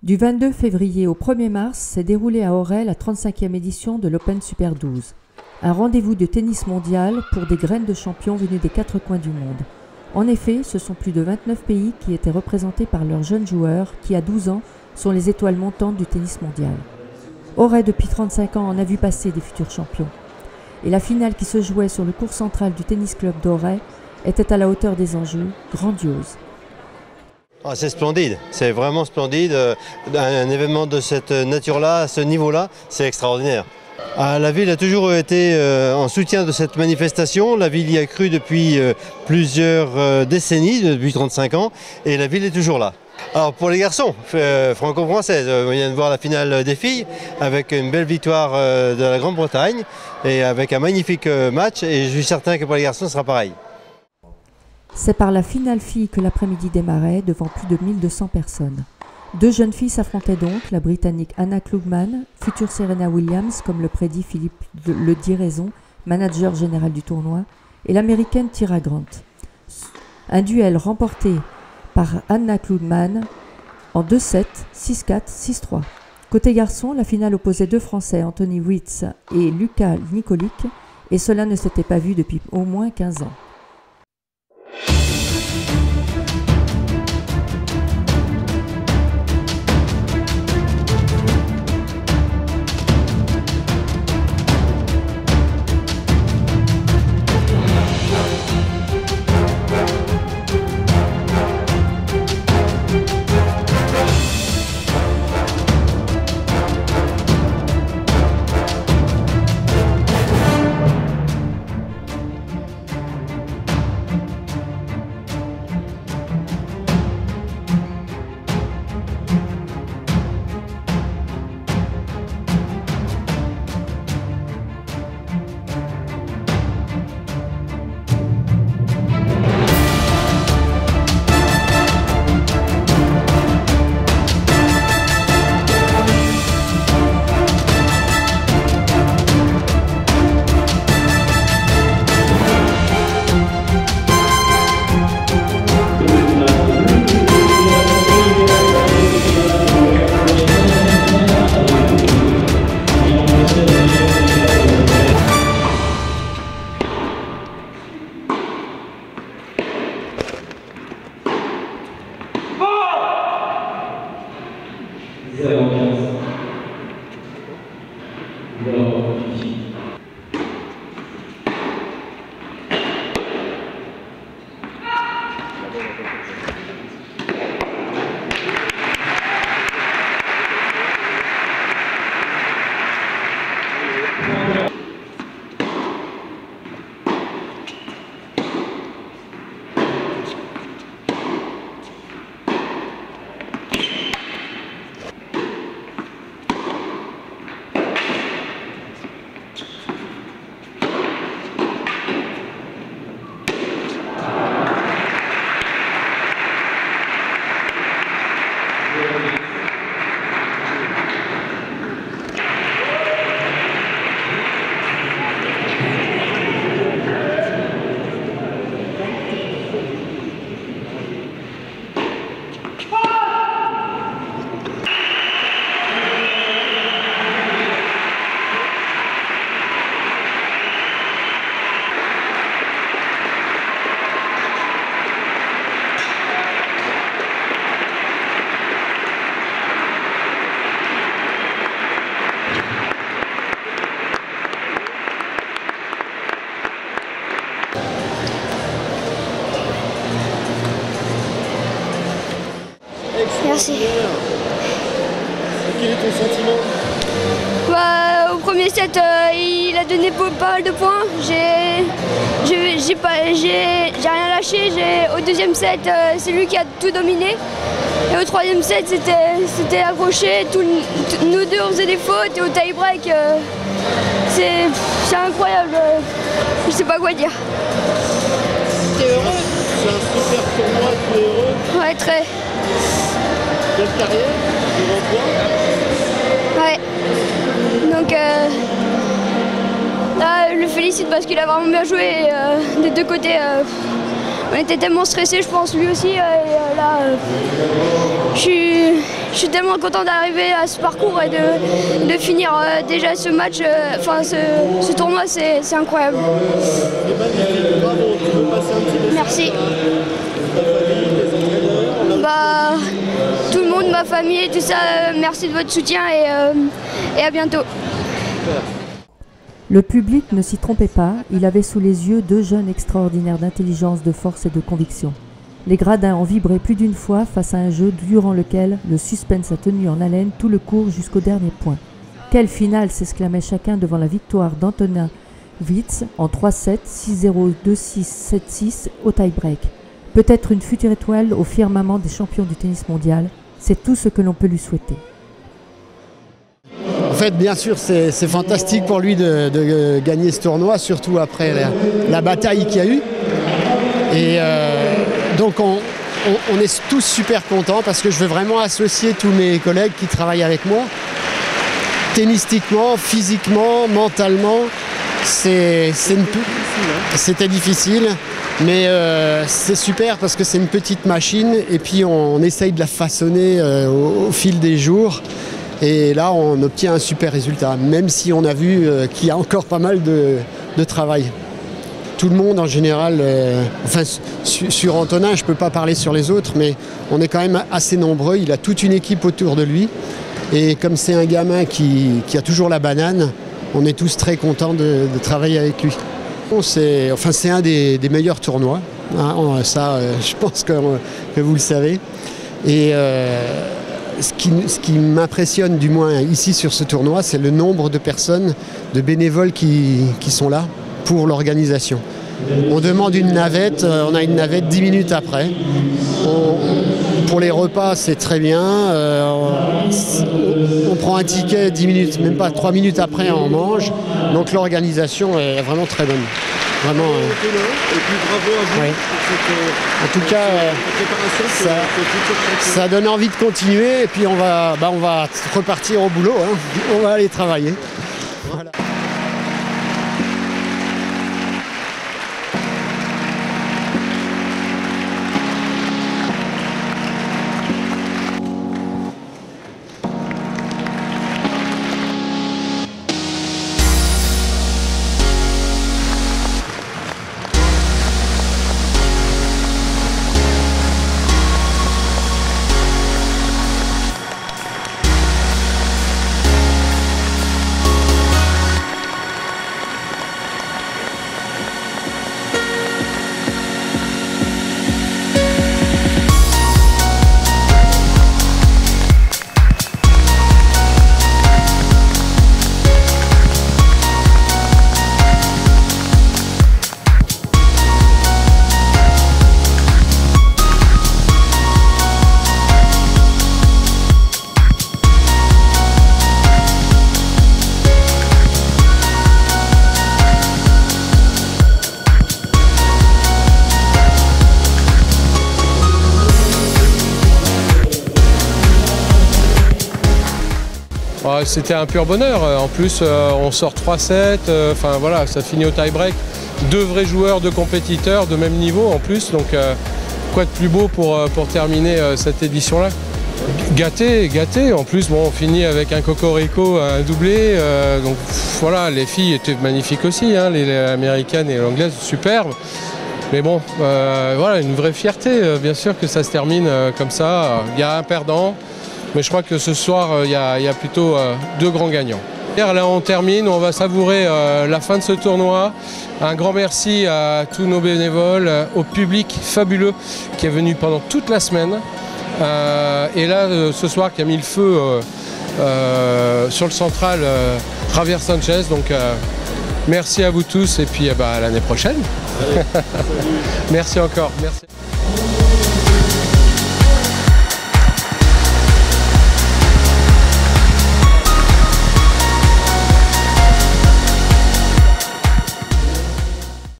Du 22 février au 1er mars s'est déroulée à Auray la 35e édition de l'Open Super 12. Un rendez-vous de tennis mondial pour des graines de champions venus des 4 coins du monde. En effet, ce sont plus de 29 pays qui étaient représentés par leurs jeunes joueurs qui, à 12 ans, sont les étoiles montantes du tennis mondial. Auray, depuis 35 ans, en a vu passer des futurs champions. Et la finale qui se jouait sur le court central du tennis club d'Auray était à la hauteur des enjeux, grandiose. Ah, c'est splendide, c'est vraiment splendide. Un événement de cette nature-là, à ce niveau-là, c'est extraordinaire. La ville a toujours été en soutien de cette manifestation. La ville y a cru depuis plusieurs décennies, depuis 35 ans, et la ville est toujours là. Alors pour les garçons, franco-françaises, on vient de voir la finale des filles avec une belle victoire de la Grande-Bretagne et avec un magnifique match, et je suis certain que pour les garçons ce sera pareil. C'est par la finale fille que l'après-midi démarrait devant plus de 1200 personnes. Deux jeunes filles s'affrontaient donc, la Britannique Anna Klugman, future Serena Williams, comme le prédit Philippe Le Diraison, manager général du tournoi, et l'Américaine Tyra Grant. Un duel remporté par Anna Klugman en 2-7, 6-4, 6-3. Côté garçon, la finale opposait deux Français, Anthony Witz et Luka Nikolic, et cela ne s'était pas vu depuis au moins 15 ans. Merci. Quel est ton sentiment? Au premier set, il a donné pas mal de points. J'ai rien lâché. Au deuxième set, c'est lui qui a tout dominé. Et au troisième set, c'était accroché. Nous deux, on faisait des fautes. Et au tie-break, c'est incroyable. Je sais pas quoi dire. T'es heureux? C'est un super tournoi, tu es heureux? Ouais, très. Belle carrière devant toi? Ouais. Donc là, je le félicite parce qu'il a vraiment bien joué des deux côtés. On était tellement stressés, je pense, lui aussi. Là, je je suis tellement content d'arriver à ce parcours et de finir déjà ce match, ce tournoi, c'est incroyable. C'est magnifique, bravo, tu veux passer un petit message? Merci. Ta famille, tes entraîneurs, Bah, tout le monde, ma famille, tout ça, merci de votre soutien et à bientôt. Le public ne s'y trompait pas, il avait sous les yeux 2 jeunes extraordinaires d'intelligence, de force et de conviction. Les gradins ont vibré plus d'une fois face à un jeu durant lequel le suspense a tenu en haleine tout le cours jusqu'au dernier point. Quelle finale, s'exclamait chacun devant la victoire d'Antonin Witz en 3-7, 6-0, 2-6, 7-6 au tie-break. Peut-être une future étoile au firmament des champions du tennis mondial, c'est tout ce que l'on peut lui souhaiter. En fait, bien sûr, c'est fantastique pour lui de gagner ce tournoi, surtout après la bataille qu'il y a eu. Et donc, on est tous super contents parce que je veux vraiment associer tous mes collègues qui travaillent avec moi. Tennistiquement, physiquement, mentalement, c'était difficile, mais c'est super parce que c'est une petite machine et puis on essaye de la façonner au fil des jours. Et là, on obtient un super résultat, même si on a vu qu'il y a encore pas mal de travail. Tout le monde, en général, sur Antonin, je ne peux pas parler sur les autres, mais on est quand même assez nombreux. Il a toute une équipe autour de lui. Et comme c'est un gamin qui a toujours la banane, on est tous très contents de travailler avec lui. C'est un des meilleurs tournois. Hein, je pense que vous le savez. Et ce qui m'impressionne, du moins ici sur ce tournoi, c'est le nombre de personnes, de bénévoles qui sont là pour l'organisation. On demande une navette, on a une navette 10 minutes après. Pour les repas, c'est très bien. On prend un ticket 10 minutes, même pas 3 minutes après, on mange. Donc l'organisation est vraiment très bonne. Vraiment. Et puis bravo à vous ouais. pour En tout cas, ça donne envie de continuer et puis on va repartir au boulot. Hein. On va aller travailler. Voilà. C'était un pur bonheur. En plus, on sort 3-7. Enfin voilà, ça finit au tie-break. 2 vrais joueurs, 2 compétiteurs de même niveau en plus. Donc quoi de plus beau pour terminer cette édition-là? Gâté. En plus, bon, on finit avec un cocorico, un doublé. Donc voilà, les filles étaient magnifiques aussi, hein, les américaines et l'anglaise, superbes. Mais bon, voilà, une vraie fierté, bien sûr que ça se termine comme ça. Il y a un perdant. Mais je crois que ce soir, il y a plutôt 2 grands gagnants. Là, on termine, on va savourer la fin de ce tournoi. Un grand merci à tous nos bénévoles, au public fabuleux qui est venu pendant toute la semaine. Et là, ce soir, qui a mis le feu sur le central Javier Sanchez. Donc, merci à vous tous et puis à l'année prochaine. Allez, merci encore. Merci.